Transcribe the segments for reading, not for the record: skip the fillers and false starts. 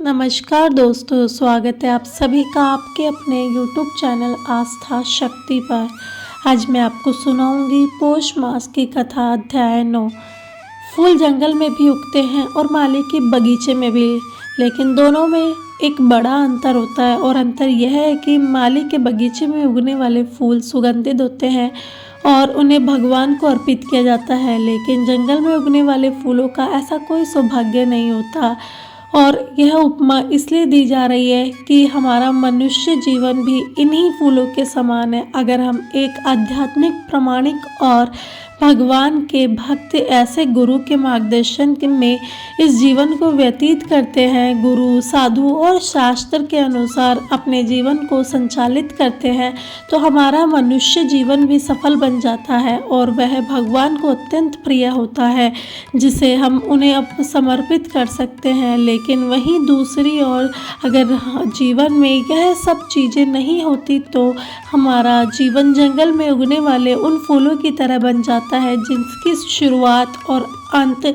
नमस्कार दोस्तों, स्वागत है आप सभी का आपके अपने YouTube चैनल आस्था शक्ति पर। आज मैं आपको सुनाऊंगी पौष मास की कथा अध्याय 9। फूल जंगल में भी उगते हैं और माली के बगीचे में भी, लेकिन दोनों में एक बड़ा अंतर होता है। और अंतर यह है कि माली के बगीचे में उगने वाले फूल सुगंधित होते हैं और उन्हें भगवान को अर्पित किया जाता है, लेकिन जंगल में उगने वाले फूलों का ऐसा कोई सौभाग्य नहीं होता। और यह उपमा इसलिए दी जा रही है कि हमारा मनुष्य जीवन भी इन्हीं फूलों के समान है। अगर हम एक आध्यात्मिक, प्रामाणिक और भगवान के भक्त ऐसे गुरु के मार्गदर्शन में इस जीवन को व्यतीत करते हैं, गुरु, साधु और शास्त्र के अनुसार अपने जीवन को संचालित करते हैं, तो हमारा मनुष्य जीवन भी सफल बन जाता है और वह भगवान को अत्यंत प्रिय होता है, जिसे हम उन्हें समर्पित कर सकते हैं। लेकिन वहीं दूसरी ओर अगर जीवन में यह सब चीज़ें नहीं होती तो हमारा जीवन जंगल में उगने वाले उन फूलों की तरह बन जाता है, जिनकी शुरुआत और अंत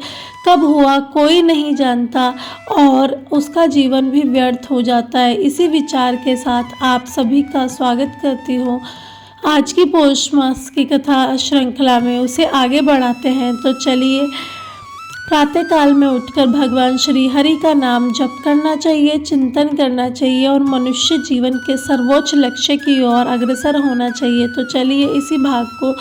कब हुआ कोई नहीं जानता और उसका जीवन भी व्यर्थ हो जाता है। इसी विचार के साथ आप सभी का स्वागत करती हूँ आज की पौष मास की कथा श्रृंखला में। उसे आगे बढ़ाते हैं तो चलिए। प्रातः काल में उठकर भगवान श्री हरि का नाम जप करना चाहिए, चिंतन करना चाहिए और मनुष्य जीवन के सर्वोच्च लक्ष्य की ओर अग्रसर होना चाहिए। तो चलिए इसी भाग को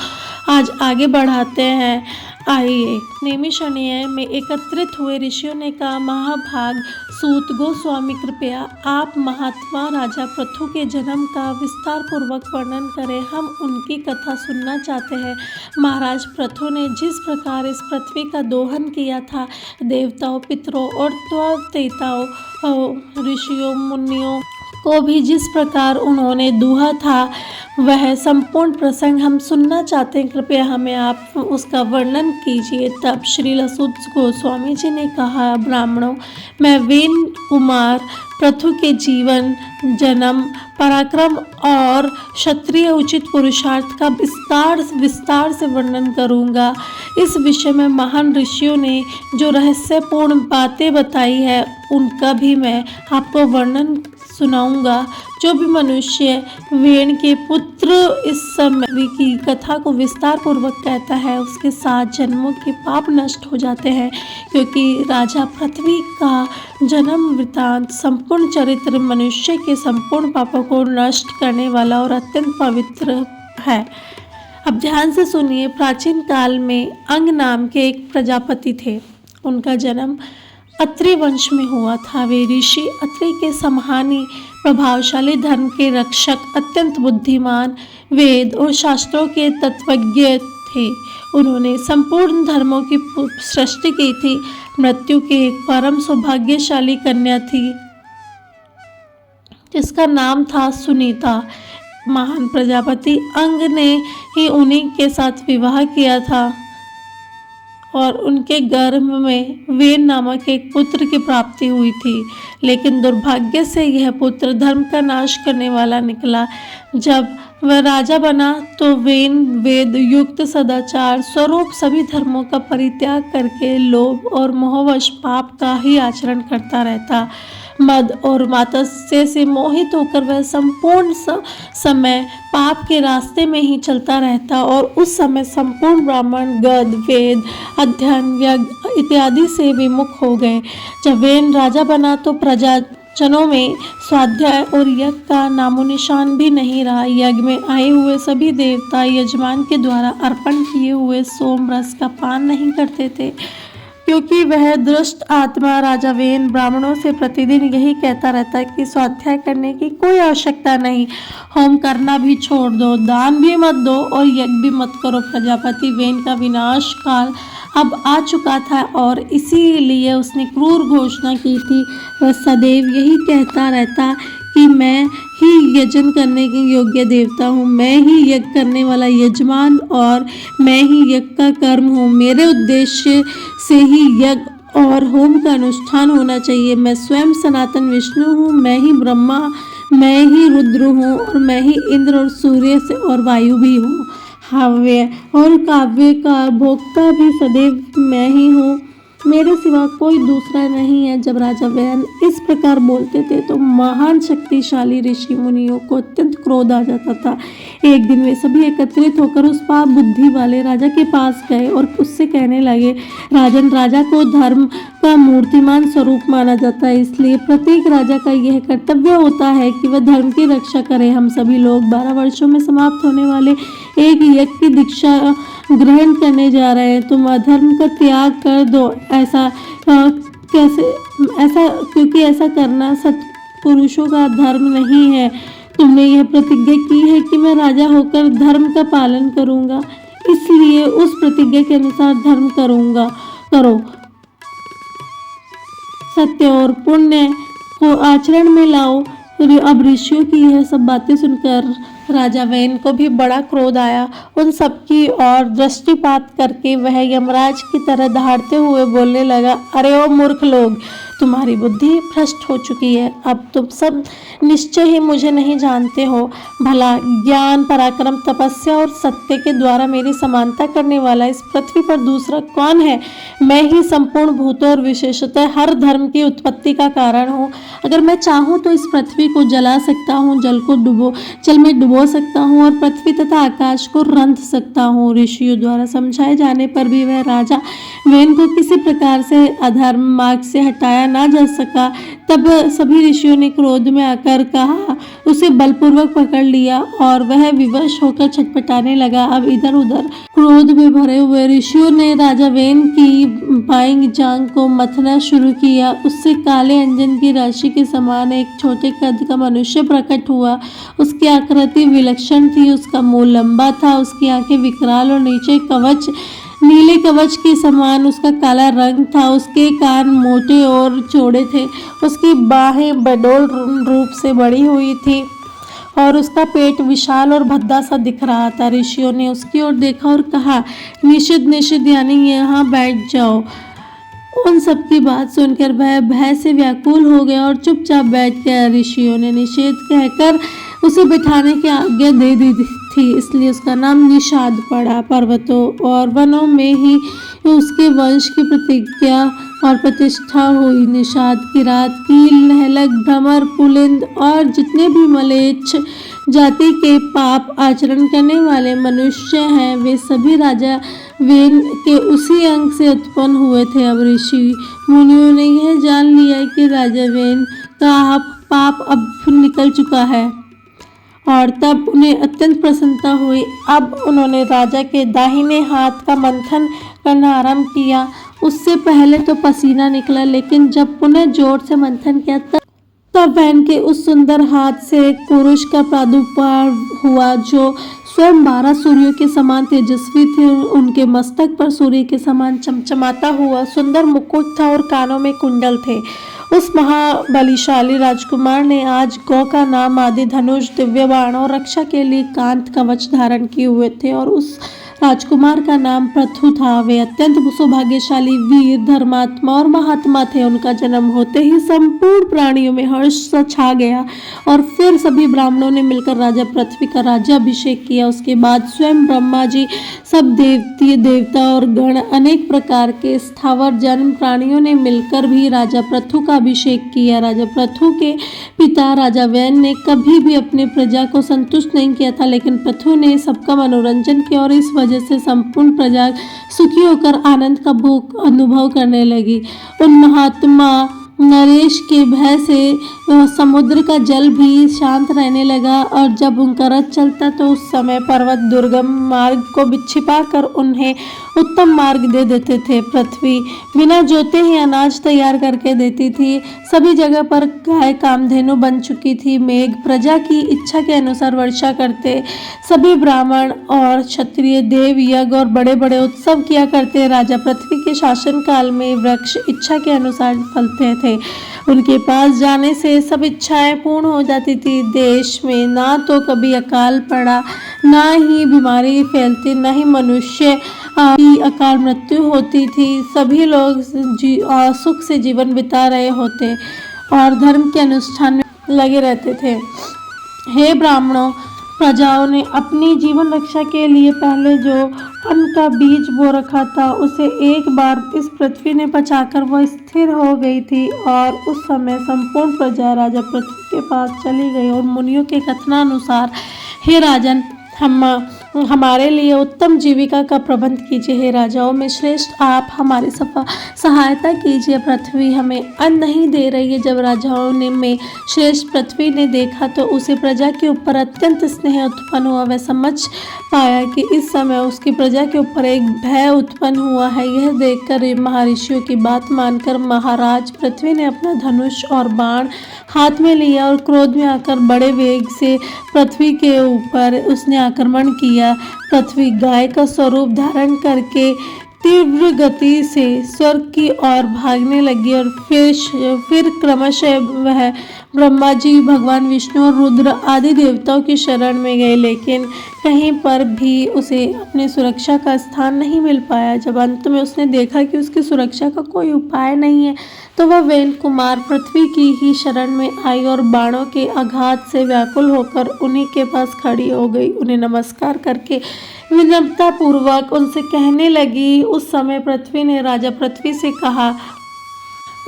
आज आगे बढ़ाते हैं। आइए। नैमिषारण्य में एकत्रित हुए ऋषियों ने कहा, महाभाग सूत गोस्वामी, कृपया आप महात्मा राजा पृथु के जन्म का विस्तार पूर्वक वर्णन करें। हम उनकी कथा सुनना चाहते हैं। महाराज पृथु ने जिस प्रकार इस पृथ्वी का दोहन किया था, देवताओं, पितरों और देवताओं, ऋषियों, मुनियों को भी जिस प्रकार उन्होंने दूहा था, वह संपूर्ण प्रसंग हम सुनना चाहते हैं। कृपया हमें आप उसका वर्णन कीजिए। तब श्रील सूत गोस्वामी जी ने कहा, ब्राह्मणों, मैं वेन कुमार पृथु के जीवन, जन्म, पराक्रम और क्षत्रिय उचित पुरुषार्थ का विस्तार से वर्णन करूंगा। इस विषय में महान ऋषियों ने जो रहस्यपूर्ण बातें बताई है, उनका भी मैं आपको वर्णन सुनाऊंगा। जो भी मनुष्य वेन के पुत्र इस समय की कथा को विस्तार पूर्वक कहता है, उसके 7 जन्मों के पाप नष्ट हो जाते हैं, क्योंकि राजा पृथ्वी का जन्म वृतांत, संपूर्ण चरित्र मनुष्य के संपूर्ण पापों को नष्ट करने वाला और अत्यंत पवित्र है। अब ध्यान से सुनिए। प्राचीन काल में अंग नाम के एक प्रजापति थे। उनका जन्म अत्रि वंश में हुआ था। वे ऋषि अत्रि के समहानी, प्रभावशाली, धर्म के रक्षक, अत्यंत बुद्धिमान, वेद और शास्त्रों के तत्वज्ञ थे। उन्होंने संपूर्ण धर्मों की सृष्टि की थी। मृत्यु के एक परम सौभाग्यशाली कन्या थी, जिसका नाम था सुनीता। महान प्रजापति अंग ने ही उन्हीं के साथ विवाह किया था और उनके गर्भ में वेन नामक एक पुत्र की प्राप्ति हुई थी। लेकिन दुर्भाग्य से यह पुत्र धर्म का नाश करने वाला निकला। जब वह राजा बना तो वेन वेद युक्त, सदाचार स्वरूप सभी धर्मों का परित्याग करके लोभ और मोहवश पाप का ही आचरण करता रहता। मद और मात्सर्य से मोहित होकर वह संपूर्ण समय पाप के रास्ते में ही चलता रहता और उस समय संपूर्ण ब्राह्मण, गद, वेद, अध्ययन, यज्ञ इत्यादि से विमुख हो गए। जब वेन राजा बना तो प्रजाजनों में स्वाध्याय और यज्ञ का नामोनिशान भी नहीं रहा। यज्ञ में आए हुए सभी देवता यजमान के द्वारा अर्पण किए हुए सोम रस का पान नहीं करते थे, क्योंकि वह दुष्ट आत्मा राजा वेन ब्राह्मणों से प्रतिदिन यही कहता रहता कि स्वाध्याय करने की कोई आवश्यकता नहीं, होम करना भी छोड़ दो, दान भी मत दो और यज्ञ भी मत करो। प्रजापति वेन का विनाश काल अब आ चुका था और इसीलिए उसने क्रूर घोषणा की थी। वह सदैव यही कहता रहता कि मैं ही यजन करने के योग्य देवता हूँ, मैं ही यज्ञ करने वाला यजमान और मैं ही यज्ञ का कर्म हूँ। मेरे उद्देश्य से ही यज्ञ और होम का अनुष्ठान होना चाहिए। मैं स्वयं सनातन विष्णु हूँ, मैं ही ब्रह्मा, मैं ही रुद्र हूँ और मैं ही इंद्र और सूर्य से और वायु भी हूँ। काव्य और काव्य का भोक्ता भी सदैव मैं ही हूँ। मेरे सिवा कोई दूसरा नहीं है। जब राजा वैन इस प्रकार बोलते थे तो महान शक्तिशाली ऋषि मुनियों को अत्यंत क्रोध आ जाता था। एक दिन वे सभी एकत्रित होकर उस पाप बुद्धि वाले राजा के पास गए और उससे कहने लगे, राजन, राजा को धर्म का मूर्तिमान स्वरूप माना जाता है, इसलिए प्रत्येक राजा का यह कर्तव्य होता है कि वह धर्म की रक्षा करे। हम सभी लोग 12 वर्षों में समाप्त होने वाले एक यज्ञ की दीक्षा ग्रहण करने जा रहे हैं। तुम अधर्म का त्याग कर दो। क्योंकि ऐसा करना सत्पुरुषों का धर्म नहीं है। तुमने यह प्रतिज्ञा की है कि मैं राजा होकर धर्म का पालन करूंगा, इसलिए उस प्रतिज्ञा के अनुसार धर्म करो। सत्य और पुण्य को आचरण में लाओ। अब ऋषियों की यह सब बातें सुनकर राजा वैन को भी बड़ा क्रोध आया। उन सबकी ओर दृष्टिपात करके वह यमराज की तरह दहाड़ते हुए बोलने लगा, अरे ओ मूर्ख लोग, तुम्हारी बुद्धि भ्रष्ट हो चुकी है। अब तुम सब निश्चय ही मुझे नहीं जानते हो। भला ज्ञान, पराक्रम, तपस्या और सत्य के द्वारा मेरी समानता करने वाला इस पृथ्वी पर दूसरा कौन है? मैं ही संपूर्ण भूतों और विशेषतः हर धर्म की उत्पत्ति का कारण हूँ। अगर मैं चाहूँ तो इस पृथ्वी को जला सकता हूँ, जल में डुबो सकता हूँ और पृथ्वी तथा आकाश को रंध सकता हूँ। ऋषियों द्वारा समझाए जाने पर भी वह राजा वैन को किसी प्रकार से अधर्म मार्ग से हटाया ना जा सका। तब सभी ऋषियों ने क्रोध में आकर कहा, उसे बलपूर्वक पकड़ लिया और वह विवश होकर छटपटाने लगा। अब इधर उधर क्रोध में भरे हुए ऋषियों ने राजा वैन की बाईं जांघ को मथना शुरू किया। उससे काले अंजन की राशि के समान एक छोटे कद का मनुष्य प्रकट हुआ। उसकी आकृति विलक्षण थी, उसका मुंह लंबा था, उसकी आंखें विकराल और नीले कवच के समान उसका काला रंग था। उसके कान मोटे और चौड़े थे, उसकी बाहें बडोल रूप से बढ़ी हुई थी और उसका पेट विशाल और भद्दा सा दिख रहा था। ऋषियों ने उसकी ओर देखा और कहा, निषिद्ध यानी यहाँ बैठ जाओ। उन सबकी बात सुनकर वह भय से व्याकुल हो गया और चुपचाप बैठ गया। ऋषियों ने निषेध कहकर उसे बिठाने की आज्ञा दे दी थी, इसलिए उसका नाम निषाद पड़ा। पर्वतों और वनों में ही उसके वंश की प्रतिज्ञा और प्रतिष्ठा हुई। निषाद की रात कील, नहलक, भ्रमर, पुलिंद और जितने भी मलेच्छ जाति के पाप आचरण करने वाले मनुष्य हैं, वे सभी राजा वैन के उसी अंग से उत्पन्न हुए थे। अब ऋषि मुनियों ने यह जान लिया कि राजा वैन का पाप अब निकल चुका है और तब उन्हें अत्यंत प्रसन्नता हुई। अब उन्होंने राजा के दाहिने हाथ का मंथन करना आरंभ किया। उससे पहले तो पसीना निकला, लेकिन जब पुनः जोर से मंथन किया तब वैन के उस सुंदर हाथ से एक पुरुष का प्रादुर्भाव हुआ जो स्वयं 12 सूर्यों के समान तेजस्वी थे। उनके मस्तक पर सूर्य के समान चमचमाता हुआ सुंदर मुकुट था और कानों में कुंडल थे। उस महाबलिशाली राजकुमार ने आज गौ का नाम, आदि धनुष, दिव्य बाण और रक्षा के लिए कांत कवच धारण किए हुए थे और उस राजकुमार का नाम पृथु था। वे अत्यंत सौभाग्यशाली, वीर, धर्मात्मा और महात्मा थे। उनका जन्म होते ही संपूर्ण प्राणियों में हर्ष छा गया और फिर सभी ब्राह्मणों ने मिलकर राजा पृथ्वी का राज्याभिषेक किया। उसके बाद स्वयं ब्रह्मा जी, सब देवता और गण, अनेक प्रकार के स्थावर जन्म प्राणियों ने मिलकर भी राजा पृथु का अभिषेक किया। राजा पृथु के पिता राजा वैन ने कभी भी अपने प्रजा को संतुष्ट नहीं किया था, लेकिन पृथु ने सबका मनोरंजन किया और इस वजह से संपूर्ण प्रजा सुखी होकर आनंद का भोग अनुभव करने लगी। उन महात्मा नरेश के भय से समुद्र का जल भी शांत रहने लगा और जब उनका रथ चलता तो उस समय पर्वत दुर्गम मार्ग को छिपा कर उन्हें उत्तम मार्ग दे देते थे। पृथ्वी बिना जोते ही अनाज तैयार करके देती थी। सभी जगह पर गाय कामधेनु बन चुकी थी। मेघ प्रजा की इच्छा के अनुसार वर्षा करते। सभी ब्राह्मण और क्षत्रिय देव यज्ञ और बड़े बड़े उत्सव किया करते। राजा पृथ्वी के शासन काल में वृक्ष इच्छा के अनुसार फलते थे। उनके पास जाने से सब इच्छाएं पूर्ण हो जाती थी। देश में ना तो कभी अकाल पड़ा, ना ही बीमारी फैलती, ना ही मनुष्य की अकाल मृत्यु होती थी। सभी लोग सुख से जीवन बिता रहे होते और धर्म के अनुष्ठान में लगे रहते थे। हे ब्राह्मणों, प्रजाओं ने अपनी जीवन रक्षा के लिए पहले जो अन्न का बीज बो रखा था उसे एक बार इस पृथ्वी ने बचाकर वह स्थिर हो गई थी। और उस समय संपूर्ण प्रजा राजा पृथ्वी के पास चली गई और मुनियों के कथनानुसार, हे राजन, हमारे लिए उत्तम जीविका का प्रबंध कीजिए। हे राजाओं में श्रेष्ठ, आप हमारी सहायता कीजिए। पृथ्वी हमें अन्न नहीं दे रही है। जब राजाओं ने में श्रेष्ठ पृथ्वी ने देखा तो उसे प्रजा के ऊपर अत्यंत स्नेह उत्पन्न हुआ। वह समझ पाया कि इस समय उसकी प्रजा के ऊपर एक भय उत्पन्न हुआ है। यह देखकर महर्षियों की बात मानकर महाराज पृथ्वी ने अपना धनुष और बाण हाथ में लिया और क्रोध में आकर बड़े वेग से पृथ्वी के ऊपर उसने आक्रमण किया। पृथ्वी गाय का स्वरूप धारण करके तीव्र गति से स्वर्ग की ओर भागने लगी और फिर क्रमशः वह ब्रह्मा जी, भगवान विष्णु और रुद्र आदि देवताओं की शरण में गए, लेकिन कहीं पर भी उसे अपनी सुरक्षा का स्थान नहीं मिल पाया। जब अंत में उसने देखा कि उसकी सुरक्षा का कोई उपाय नहीं है तो वह वेल कुमार पृथ्वी की ही शरण में आई और बाणों के आघात से व्याकुल होकर उन्हीं के पास खड़ी हो गई। उन्हें नमस्कार करके विनम्रता पूर्वक उनसे कहने लगी। उस समय पृथ्वी ने राजा पृथ्वी से कहा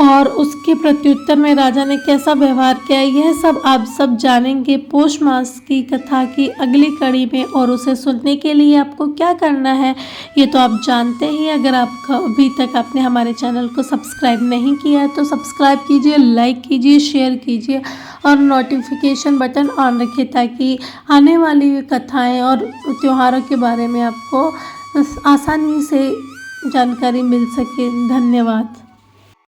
और उसके प्रत्युत्तर में राजा ने कैसा व्यवहार किया, यह सब आप सब जानेंगे पौष मास की कथा की अगली कड़ी में। और उसे सुनने के लिए आपको क्या करना है ये तो आप जानते ही। अगर आप अभी तक आपने हमारे चैनल को सब्सक्राइब नहीं किया है तो सब्सक्राइब कीजिए, लाइक कीजिए, शेयर कीजिए और नोटिफिकेशन बटन ऑन रखिए ताकि आने वाली कथाएँ और त्योहारों के बारे में आपको आसानी से जानकारी मिल सके। धन्यवाद।